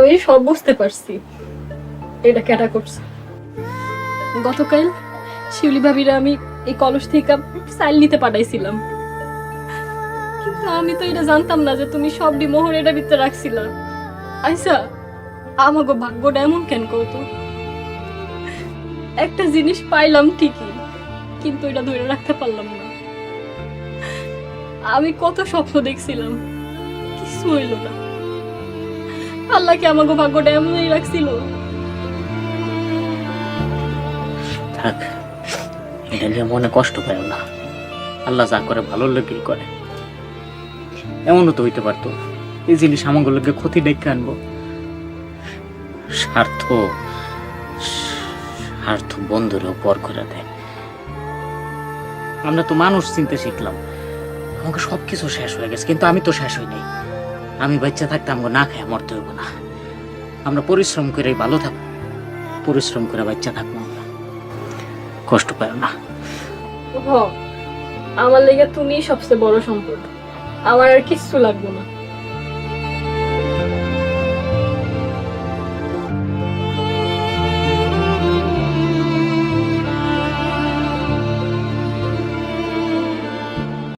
আমি সব বুঝতে পারছি এটা কেটা করছে। গতকাল শিউলি ভাবিরা আমি এই কলস থেকে চাইল নিতে পাঠাইছিলাম, কিন্তু আমি তো এটা জানতাম না যে তুমি সবটি মোহর এটা ভিতরে রাখছিলা। আচ্ছা, আমাকে ভাগ্যটা এমন কেন কত? একটা জিনিস পাইলাম ঠিকই, কিন্তু এটা ধরে রাখতে পারলাম না। আমি কত স্বপ্ন দেখছিলাম, কিছু হইল না। আল্লাহ কি আমাকে ভাগ্যটা এমনই রাখছিল? থাক, এটা নিয়ে মনে কষ্ট পায় না। আল্লাহ যা করে ভালোর লোকই করে। এমনও তো হইতে পারতো এই জিনিস আমাকে লোককে ক্ষতি ডেকে আনবো। স্বার্থ স্বার্থ বন্ধুরেও পর করে দেয়। আমরা তো মানুষ চিনতে শিখলাম, আমাকে সবকিছু শেষ হয়ে গেছে, কিন্তু আমি তো শেষ হই নাই। আমি বাচ্চা থাকতে আমাকে না খেয়ে মরতে হইব না। আমরা পরিশ্রম করে ভালো থাকবো, পরিশ্রম করে বাচ্চা থাকবো। আমরা কষ্ট পাই না। আমার লেগে তুমি সবচেয়ে বড় সম্পদ, আমার আর কিচ্ছু লাগবে না।